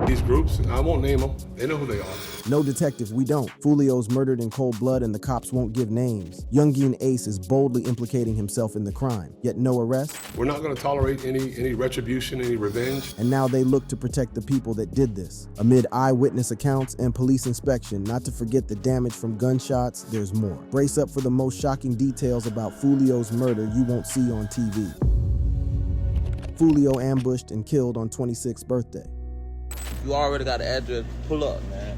These groups, I won't name them, they know who they are. No, detective, we don't. Foolio's murdered in cold blood and the cops won't give names. Youngin Ace is boldly implicating himself in the crime, yet no arrest. We're not going to tolerate any retribution, any revenge. And now they look to protect the people that did this. Amid eyewitness accounts and police inspection, not to forget the damage from gunshots, there's more. Brace up for the most shocking details about Foolio's murder you won't see on TV. Foolio ambushed and killed on 26th birthday. You already got the address, pull up, man.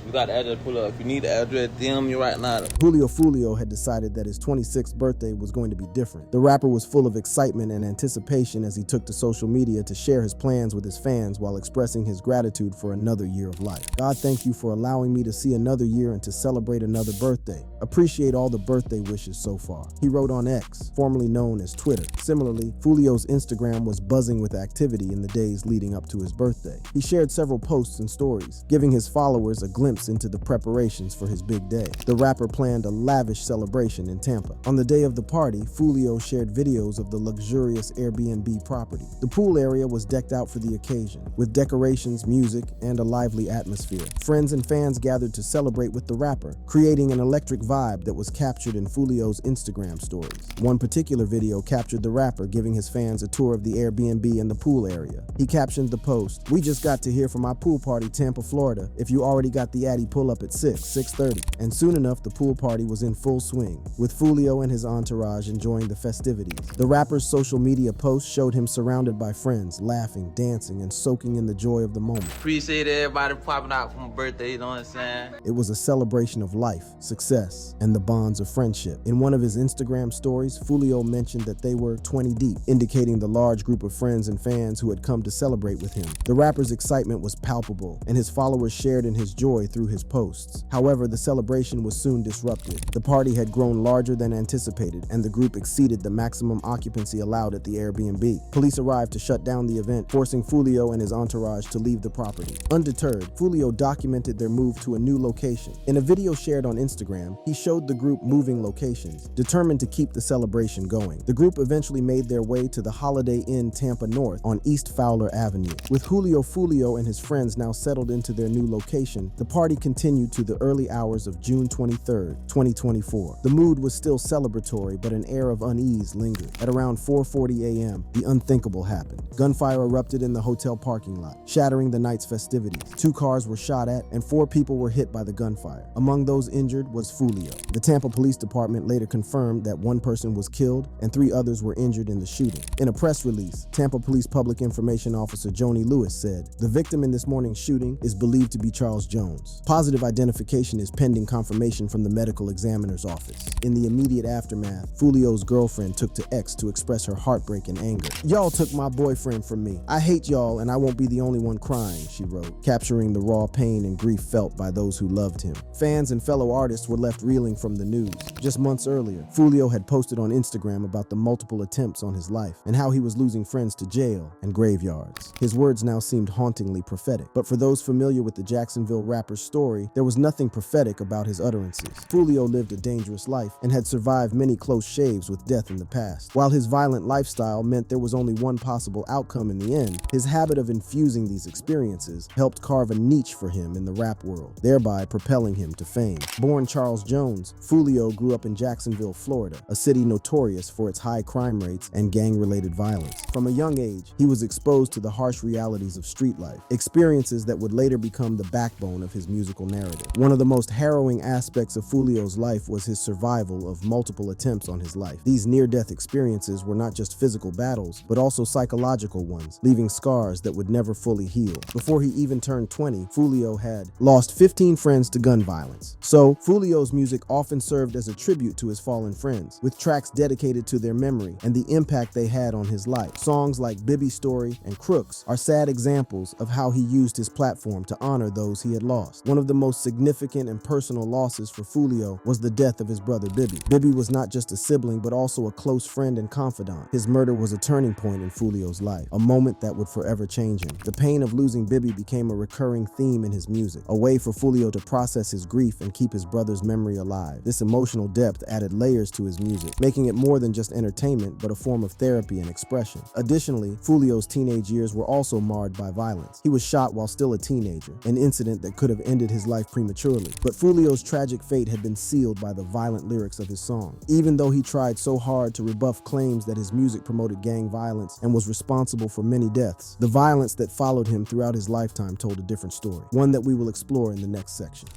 You got the address, pull up. If you need the address, DM me right now. Julio Foolio had decided that his 26th birthday was going to be different. The rapper was full of excitement and anticipation as he took to social media to share his plans with his fans while expressing his gratitude for another year of life. God, thank you for allowing me to see another year and to celebrate another birthday. Appreciate all the birthday wishes so far. He wrote on X, formerly known as Twitter. Similarly, Foolio's Instagram was buzzing with activity in the days leading up to his birthday. He shared several posts and stories, giving his followers a glimpse into the preparations for his big day. The rapper planned a lavish celebration in Tampa. On the day of the party, Foolio shared videos of the luxurious Airbnb property. The pool area was decked out for the occasion, with decorations, music, and a lively atmosphere. Friends and fans gathered to celebrate with the rapper, creating an electric vibe that was captured in Foolio's Instagram stories. One particular video captured the rapper giving his fans a tour of the Airbnb and the pool area. He captioned the post, "We just got to hear from my pool party, Tampa, Florida. If you already got the Addy, pull up at 6:30. And soon enough, the pool party was in full swing, with Foolio and his entourage enjoying the festivities. The rapper's social media post showed him surrounded by friends, laughing, dancing, and soaking in the joy of the moment. Appreciate everybody popping out for my birthday, you know what I'm saying? It was a celebration of life, success, and the bonds of friendship. In one of his Instagram stories, Foolio mentioned that they were 20 deep, indicating the large group of friends and fans who had come to celebrate with him. The rapper's excitement was palpable, and his followers shared in his joy through his posts. However, the celebration was soon disrupted. The party had grown larger than anticipated, and the group exceeded the maximum occupancy allowed at the Airbnb. Police arrived to shut down the event, forcing Foolio and his entourage to leave the property. Undeterred, Foolio documented their move to a new location. In a video shared on Instagram, he showed the group moving locations, determined to keep the celebration going. The group eventually made their way to the Holiday Inn Tampa North on East Fowler Avenue. With Julio Foolio and his friends now settled into their new location, the party continued to the early hours of June 23, 2024. The mood was still celebratory, but an air of unease lingered. At around 4:40 a.m., the unthinkable happened. Gunfire erupted in the hotel parking lot, shattering the night's festivities. 2 cars were shot at, and 4 people were hit by the gunfire. Among those injured was Foolio. The Tampa Police Department later confirmed that 1 person was killed and 3 others were injured in the shooting. In a press release, Tampa Police Public Information Officer Joni Lewis said, "The victim in this morning's shooting is believed to be Charles Jones. Positive identification is pending confirmation from the medical examiner's office." In the immediate aftermath, Foolio's girlfriend took to X to express her heartbreak and anger. "Y'all took my boyfriend from me. I hate y'all and I won't be the only one crying," she wrote, capturing the raw pain and grief felt by those who loved him. Fans and fellow artists were left reeling from the news. Just months earlier, Foolio had posted on Instagram about the multiple attempts on his life and how he was losing friends to jail and graveyards. His words now seemed hauntingly prophetic. But for those familiar with the Jacksonville rapper's story, there was nothing prophetic about his utterances. Foolio lived a dangerous life and had survived many close shaves with death in the past. While his violent lifestyle meant there was only one possible outcome in the end, his habit of infusing these experiences helped carve a niche for him in the rap world, thereby propelling him to fame. Born Charles Jones, Foolio grew up in Jacksonville, Florida, a city notorious for its high crime rates and gang-related violence. From a young age, he was exposed to the harsh realities of street life, experiences that would later become the backbone of his musical narrative. One of the most harrowing aspects of Foolio's life was his survival of multiple attempts on his life. These near-death experiences were not just physical battles, but also psychological ones, leaving scars that would never fully heal. Before he even turned 20, Foolio had lost 15 friends to gun violence. So, Foolio's music often served as a tribute to his fallen friends, with tracks dedicated to their memory and the impact they had on his life. Songs like Bibby's Story and Crooks are sad examples of how he used his platform to honor those he had lost. lost. One of the most significant and personal losses for Foolio was the death of his brother Bibby. Bibby was not just a sibling, but also a close friend and confidant. His murder was a turning point in Foolio's life, a moment that would forever change him. The pain of losing Bibby became a recurring theme in his music, a way for Foolio to process his grief and keep his brother's memory alive. This emotional depth added layers to his music, making it more than just entertainment, but a form of therapy and expression. Additionally, Foolio's teenage years were also marred by violence. He was shot while still a teenager, an incident that could have ended his life prematurely. But Foolio's tragic fate had been sealed by the violent lyrics of his song. Even though he tried so hard to rebuff claims that his music promoted gang violence and was responsible for many deaths, the violence that followed him throughout his lifetime told a different story, one that we will explore in the next section.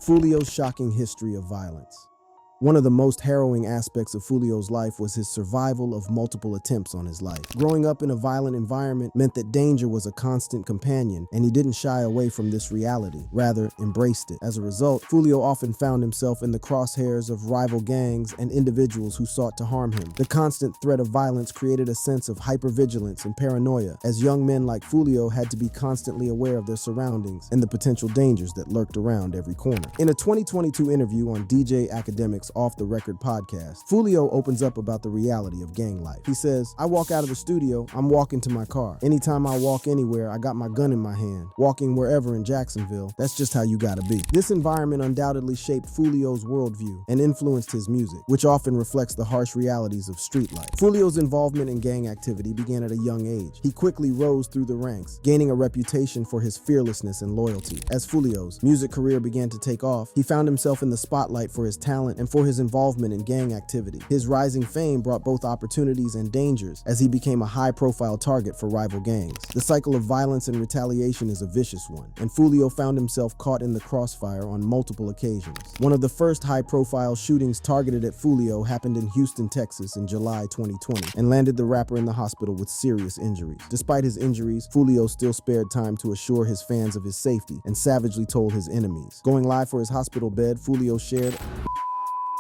Foolio's shocking history of violence. One of the most harrowing aspects of Foolio's life was his survival of multiple attempts on his life. Growing up in a violent environment meant that danger was a constant companion, and he didn't shy away from this reality, rather embraced it. As a result, Foolio often found himself in the crosshairs of rival gangs and individuals who sought to harm him. The constant threat of violence created a sense of hypervigilance and paranoia, as young men like Foolio had to be constantly aware of their surroundings and the potential dangers that lurked around every corner. In a 2022 interview on DJ Academic's Off the Record podcast, Foolio opens up about the reality of gang life. He says, "I walk out of the studio, I'm walking to my car. Anytime I walk anywhere, I got my gun in my hand. Walking wherever in Jacksonville, that's just how you gotta be." This environment undoubtedly shaped Foolio's worldview and influenced his music, which often reflects the harsh realities of street life. Foolio's involvement in gang activity began at a young age. He quickly rose through the ranks, gaining a reputation for his fearlessness and loyalty. As Foolio's music career began to take off, he found himself in the spotlight for his talent and for his involvement in gang activity. His rising fame brought both opportunities and dangers, as he became a high-profile target for rival gangs. The cycle of violence and retaliation is a vicious one, and Foolio found himself caught in the crossfire on multiple occasions. One of the first high-profile shootings targeted at Foolio happened in Houston, Texas in July 2020, and landed the rapper in the hospital with serious injuries. Despite his injuries, Foolio still spared time to assure his fans of his safety and savagely told his enemies. Going live for his hospital bed, Foolio shared,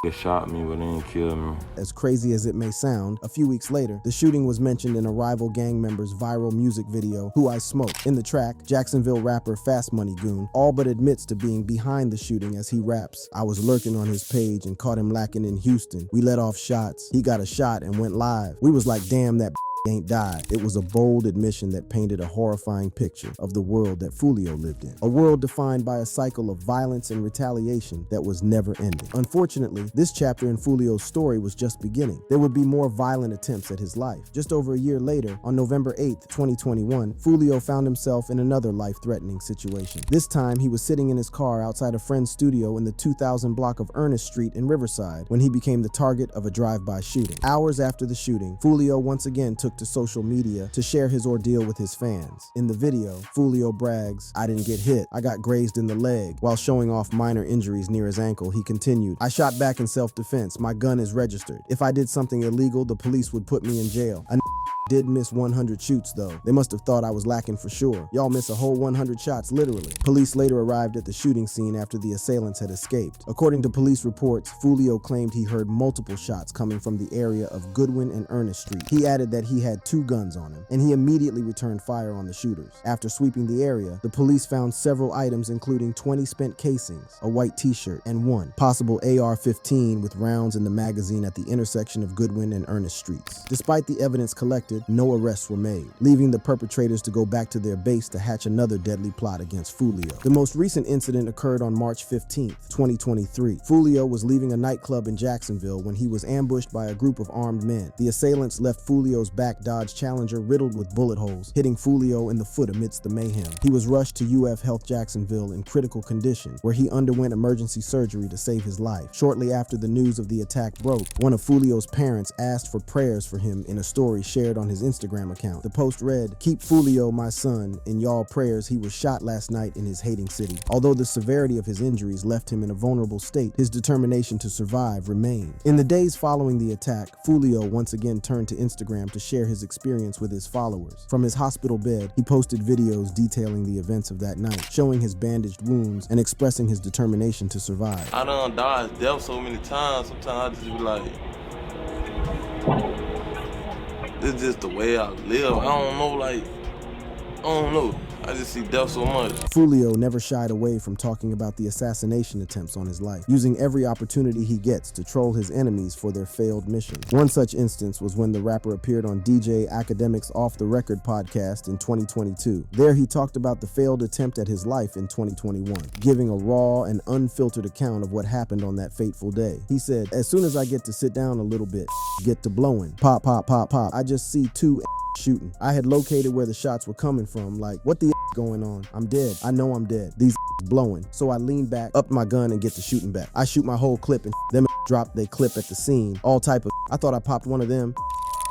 "They shot me, but they didn't kill me." As crazy as it may sound, a few weeks later, the shooting was mentioned in a rival gang member's viral music video, Who I Smoke. In the track, Jacksonville rapper Fast Money Goon all but admits to being behind the shooting as he raps, "I was lurking on his page and caught him lacking in Houston. We let off shots. He got a shot and went live. We was like, damn, that ain't died." It was a bold admission that painted a horrifying picture of the world that Foolio lived in. A world defined by a cycle of violence and retaliation that was never ending. Unfortunately, this chapter in Foolio's story was just beginning. There would be more violent attempts at his life. Just over a year later, on November 8th, 2021, Foolio found himself in another life-threatening situation. This time, he was sitting in his car outside a friend's studio in the 2000 block of Ernest Street in Riverside when he became the target of a drive-by shooting. Hours after the shooting, Foolio once again took to social media to share his ordeal with his fans. In the video, Foolio brags, "I didn't get hit, I got grazed in the leg." While showing off minor injuries near his ankle, he continued, "I shot back in self-defense. My gun is registered. If I did something illegal, the police would put me in jail. I did miss 100 shoots though. They must have thought I was lacking for sure. Y'all miss a whole 100 shots literally." Police later arrived at the shooting scene after the assailants had escaped. According to police reports, Foolio claimed he heard multiple shots coming from the area of Goodwin and Ernest Street. He added that he had 2 guns on him, and he immediately returned fire on the shooters. After sweeping the area, the police found several items including 20 spent casings, a white t-shirt, and one possible AR-15 with rounds in the magazine at the intersection of Goodwin and Ernest Streets. Despite the evidence collected, no arrests were made, leaving the perpetrators to go back to their base to hatch another deadly plot against Foolio. The most recent incident occurred on March 15th, 2023. Foolio was leaving a nightclub in Jacksonville when he was ambushed by a group of armed men. The assailants left Foolio's back Dodge Challenger riddled with bullet holes, hitting Foolio in the foot amidst the mayhem. He was rushed to UF Health Jacksonville in critical condition, where he underwent emergency surgery to save his life. Shortly after the news of the attack broke, one of Foolio's parents asked for prayers for him in a story shared on his Instagram account. The post read, "Keep Foolio, my son, in y'all prayers. He was shot last night in his hating city." Although the severity of his injuries left him in a vulnerable state, his determination to survive remained. In the days following the attack, Foolio once again turned to Instagram to share his experience with his followers. From his hospital bed, he posted videos detailing the events of that night, showing his bandaged wounds and expressing his determination to survive. I done dodged death so many times, sometimes I just be like, this is just the way I live. I don't know. I just see death so much. Foolio never shied away from talking about the assassination attempts on his life, using every opportunity he gets to troll his enemies for their failed mission. One such instance was when the rapper appeared on DJ Academic's Off the Record podcast in 2022. There he talked about the failed attempt at his life in 2021, giving a raw and unfiltered account of what happened on that fateful day. He said, "As soon as I get to sit down a little bit, get to blowing, pop, pop, pop, pop, I just see two shooting. I had located where the shots were coming from, like, what the going on? I'm dead. I know I'm dead. These blowing." So I lean back, up my gun, and get to shooting back. I shoot my whole clip and them drop they clip at the scene. All type of I thought I popped one of them.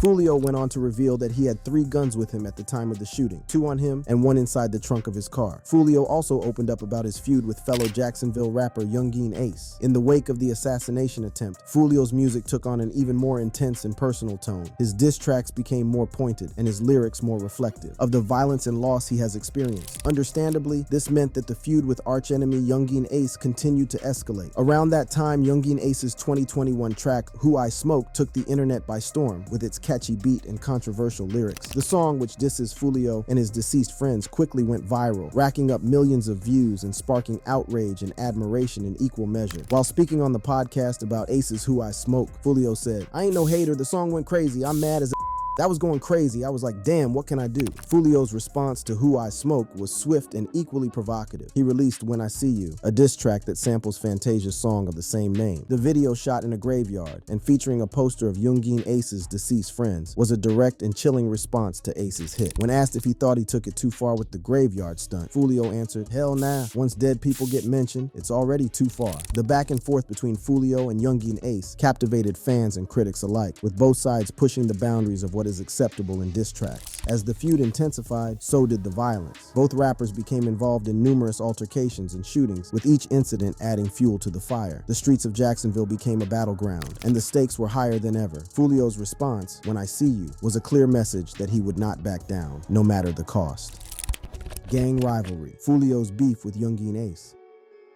Foolio went on to reveal that he had 3 guns with him at the time of the shooting, 2 on him and 1 inside the trunk of his car. Foolio also opened up about his feud with fellow Jacksonville rapper Youngeen Ace. In the wake of the assassination attempt, Foolio's music took on an even more intense and personal tone. His diss tracks became more pointed and his lyrics more reflective of the violence and loss he has experienced. Understandably, this meant that the feud with archenemy Youngeen Ace continued to escalate. Around that time, Youngeen Ace's 2021 track Who I Smoke took the internet by storm with its catchy beat and controversial lyrics. The song, which disses Foolio and his deceased friends, quickly went viral, racking up millions of views and sparking outrage and admiration in equal measure. While speaking on the podcast about Ace's Who I Smoke, Foolio said, "I ain't no hater, the song went crazy, I'm mad as a that was going crazy. I was like, damn, what can I do?" Foolio's response to Who I Smoke was swift and equally provocative. He released When I See You, a diss track that samples Fantasia's song of the same name. The video, shot in a graveyard and featuring a poster of Youngeen Ace's deceased friends, was a direct and chilling response to Ace's hit. When asked if he thought he took it too far with the graveyard stunt, Foolio answered, "Hell nah, once dead people get mentioned, it's already too far." The back and forth between Foolio and Youngeen Ace captivated fans and critics alike, with both sides pushing the boundaries of what is acceptable in diss tracks. As the feud intensified, so did the violence. Both rappers became involved in numerous altercations and shootings, with each incident adding fuel to the fire. The streets of Jacksonville became a battleground, and the stakes were higher than ever. Foolio's response, When I See You, was a clear message that he would not back down, no matter the cost. Gang rivalry, Foolio's beef with Youngeen Ace.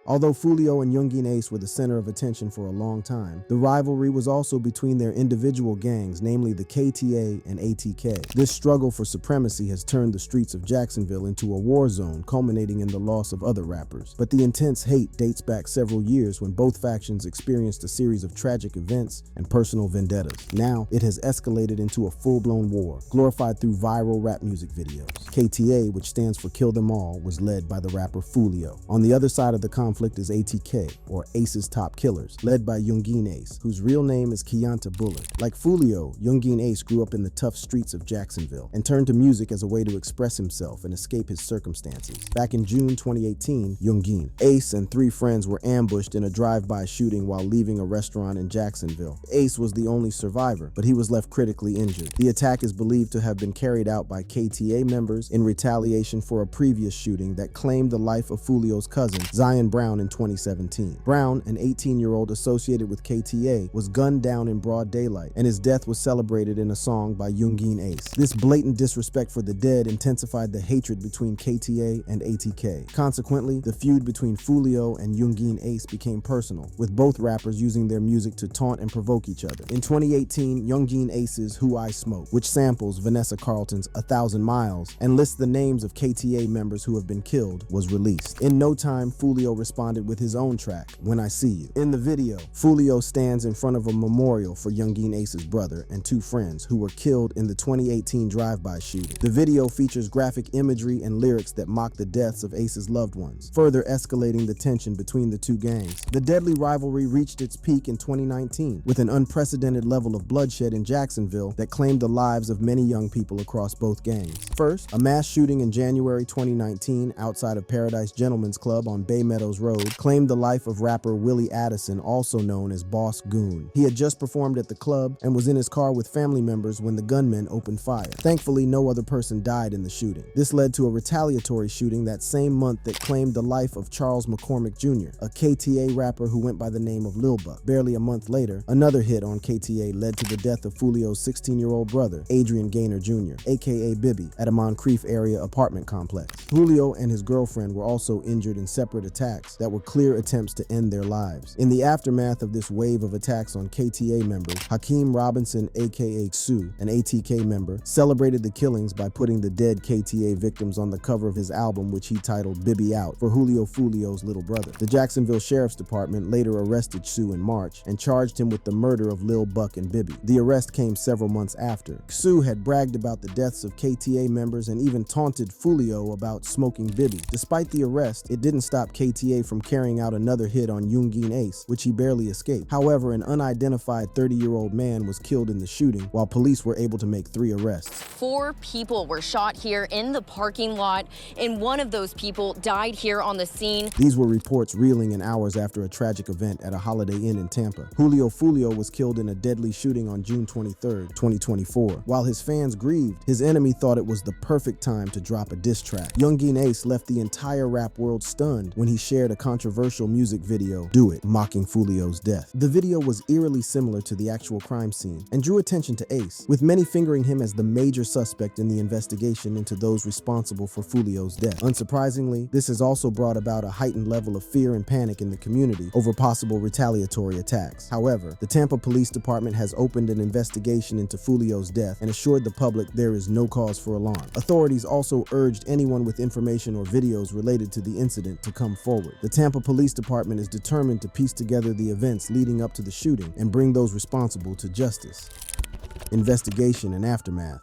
Although Foolio and Youngeen Ace were the center of attention for a long time, the rivalry was also between their individual gangs, namely the KTA and ATK. This struggle for supremacy has turned the streets of Jacksonville into a war zone, culminating in the loss of other rappers. But the intense hate dates back several years when both factions experienced a series of tragic events and personal vendettas. Now, it has escalated into a full-blown war, glorified through viral rap music videos. KTA, which stands for Kill Them All, was led by the rapper Foolio. On the other side of the conflict is ATK, or Ace's Top Killers, led by Youngeen Ace, whose real name is Keonta Bullard. Like Foolio, Youngeen Ace grew up in the tough streets of Jacksonville and turned to music as a way to express himself and escape his circumstances. Back in June 2018, Youngeen Ace and 3 friends were ambushed in a drive-by shooting while leaving a restaurant in Jacksonville. Ace was the only survivor, but he was left critically injured. The attack is believed to have been carried out by KTA members in retaliation for a previous shooting that claimed the life of Foolio's cousin, Zion Brown, in 2017. Brown, an 18-year-old associated with KTA, was gunned down in broad daylight, and his death was celebrated in a song by Youngeen Ace. This blatant disrespect for the dead intensified the hatred between KTA and ATK. Consequently, the feud between Foolio and Youngeen Ace became personal, with both rappers using their music to taunt and provoke each other. In 2018, Youngeen Ace's Who I Smoke, which samples Vanessa Carlton's 1,000 Miles and lists the names of KTA members who have been killed, was released. In no time, Foolio responded with his own track, When I See You. In the video, Foolio stands in front of a memorial for Youngeen Ace's brother and 2 friends who were killed in the 2018 drive-by shooting. The video features graphic imagery and lyrics that mock the deaths of Ace's loved ones, further escalating the tension between the 2 gangs. The deadly rivalry reached its peak in 2019, with an unprecedented level of bloodshed in Jacksonville that claimed the lives of many young people across both gangs. First, a mass shooting in January 2019 outside of Paradise Gentlemen's Club on Bay Meadows Road claimed the life of rapper Willie Addison, also known as Boss Goon. He had just performed at the club and was in his car with family members when the gunmen opened fire. Thankfully, no other person died in the shooting. This led to a retaliatory shooting that same month that claimed the life of Charles McCormick Jr., a KTA rapper who went by the name of Lil Buck. Barely a month later, another hit on KTA led to the death of Foolio's 16-year-old brother, Adrian Gaynor Jr., aka Bibby, at a Moncrief area apartment complex. Foolio and his girlfriend were also injured in separate attacks, attacks that were clear attempts to end their lives. In the aftermath of this wave of attacks on KTA members, Hakeem Robinson, aka Sue, an ATK member, celebrated the killings by putting the dead KTA victims on the cover of his album, which he titled Bibby Out, for Julio Foolio's little brother. The Jacksonville Sheriff's Department later arrested Sue in March and charged him with the murder of Lil Buck and Bibby. The arrest came several months after. Sue had bragged about the deaths of KTA members and even taunted Foolio about smoking Bibby. Despite the arrest, it didn't stop KTA from carrying out another hit on Yungeen Ace, which he barely escaped. However, an unidentified 30-year-old man was killed in the shooting, while police were able to make 3 arrests. 4 people were shot here in the parking lot, and one of those people died here on the scene. These were reports reeling in hours after a tragic event at a Holiday Inn in Tampa. Julio Foolio was killed in a deadly shooting on June 23, 2024. While his fans grieved, his enemy thought it was the perfect time to drop a diss track. Yungeen Ace left the entire rap world stunned when he shared a controversial music video, Do It, mocking Foolio's death. The video was eerily similar to the actual crime scene and drew attention to Ace, with many fingering him as the major suspect in the investigation into those responsible for Foolio's death. Unsurprisingly, this has also brought about a heightened level of fear and panic in the community over possible retaliatory attacks. However, the Tampa Police Department has opened an investigation into Foolio's death and assured the public there is no cause for alarm. Authorities also urged anyone with information or videos related to the incident to come forward. The Tampa Police Department is determined to piece together the events leading up to the shooting and bring those responsible to justice. Investigation and aftermath.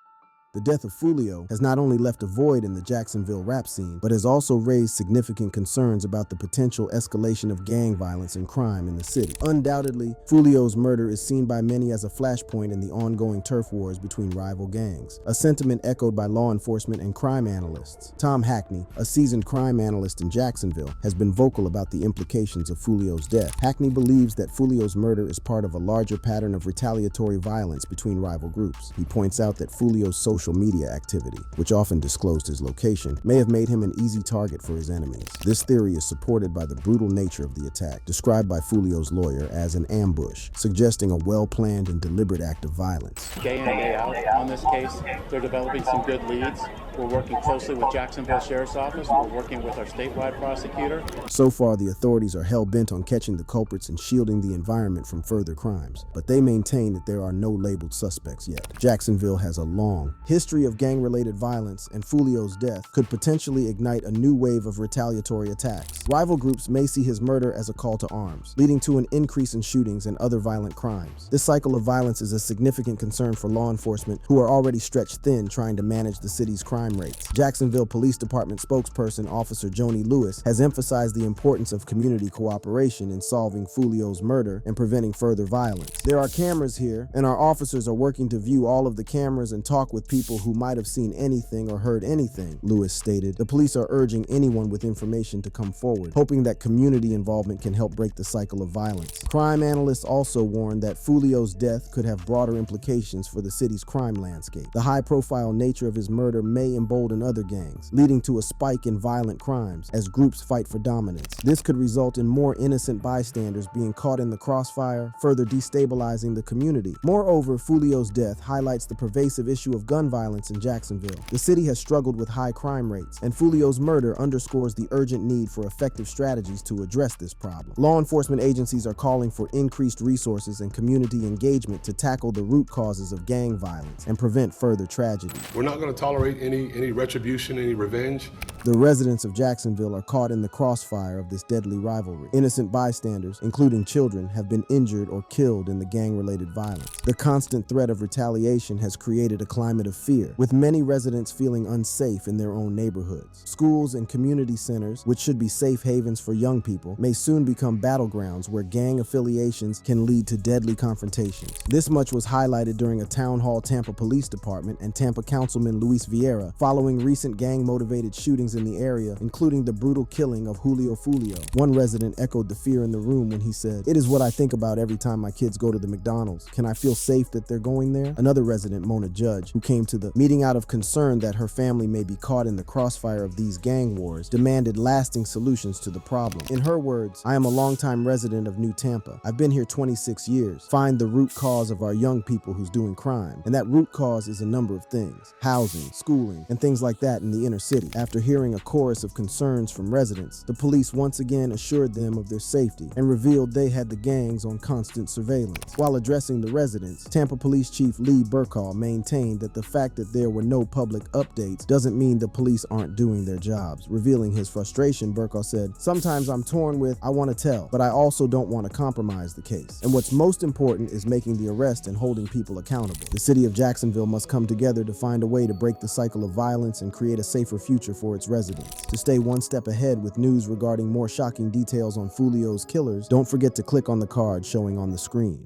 The death of Foolio has not only left a void in the Jacksonville rap scene, but has also raised significant concerns about the potential escalation of gang violence and crime in the city. Undoubtedly, Foolio's murder is seen by many as a flashpoint in the ongoing turf wars between rival gangs, a sentiment echoed by law enforcement and crime analysts. Tom Hackney, a seasoned crime analyst in Jacksonville, has been vocal about the implications of Foolio's death. Hackney believes that Foolio's murder is part of a larger pattern of retaliatory violence between rival groups. He points out that Foolio's social media activity, which often disclosed his location, may have made him an easy target for his enemies. This theory is supported by the brutal nature of the attack, described by Foolio's lawyer as an ambush, suggesting a well-planned and deliberate act of violence. Day in and day out on this case, they're developing some good leads. We're working closely with Jacksonville Sheriff's Office. We're working with our statewide prosecutor. So far, the authorities are hell-bent on catching the culprits and shielding the environment from further crimes, but they maintain that there are no labeled suspects yet. Jacksonville has a long history of gang-related violence, and Foolio's death could potentially ignite a new wave of retaliatory attacks. Rival groups may see his murder as a call to arms, leading to an increase in shootings and other violent crimes. This cycle of violence is a significant concern for law enforcement, who are already stretched thin trying to manage the city's crime rates. Jacksonville Police Department spokesperson Officer Joni Lewis has emphasized the importance of community cooperation in solving Foolio's murder and preventing further violence. There are cameras here, and our officers are working to view all of the cameras and talk with people who might have seen anything or heard anything, Lewis stated. The police are urging anyone with information to come forward, hoping that community involvement can help break the cycle of violence. Crime analysts also warned that Foolio's death could have broader implications for the city's crime landscape. The high-profile nature of his murder may embolden other gangs, leading to a spike in violent crimes as groups fight for dominance. This could result in more innocent bystanders being caught in the crossfire, further destabilizing the community. Moreover, Foolio's death highlights the pervasive issue of gun violence in Jacksonville. The city has struggled with high crime rates, and Foolio's murder underscores the urgent need for effective strategies to address this problem. Law enforcement agencies are calling for increased resources and community engagement to tackle the root causes of gang violence and prevent further tragedy. We're not going to tolerate any retribution, any revenge. The residents of Jacksonville are caught in the crossfire of this deadly rivalry. Innocent bystanders, including children, have been injured or killed in the gang-related violence. The constant threat of retaliation has created a climate of fear, with many residents feeling unsafe in their own neighborhoods. Schools and community centers, which should be safe havens for young people, may soon become battlegrounds where gang affiliations can lead to deadly confrontations. This much was highlighted during a town hall Tampa Police Department and Tampa Councilman Luis Vieira following recent gang-motivated shootings in the area, including the brutal killing of Julio Foolio. One resident echoed the fear in the room when he said, "It is what I think about every time my kids go to the McDonald's. Can I feel safe that they're going there?" Another resident, Mona Judge, who came to the meeting out of concern that her family may be caught in the crossfire of these gang wars, demanded lasting solutions to the problem. In her words, "I am a longtime resident of New Tampa. I've been here 26 years. Find the root cause of our young people who's doing crime. And that root cause is a number of things: housing, schooling, and things like that in the inner city." After hearing a chorus of concerns from residents, the police once again assured them of their safety and revealed they had the gangs on constant surveillance. While addressing the residents, Tampa Police Chief Lee Burkall maintained that the fact that there were no public updates doesn't mean the police aren't doing their jobs. Revealing his frustration, Burkall said, "Sometimes I'm torn with, I want to tell, but I also don't want to compromise the case. And what's most important is making the arrest and holding people accountable. The city of Jacksonville must come together to find a way to break the cycle of violence and create a safer future for its residents." To stay one step ahead with news regarding more shocking details on Foolio's killers, don't forget to click on the card showing on the screen.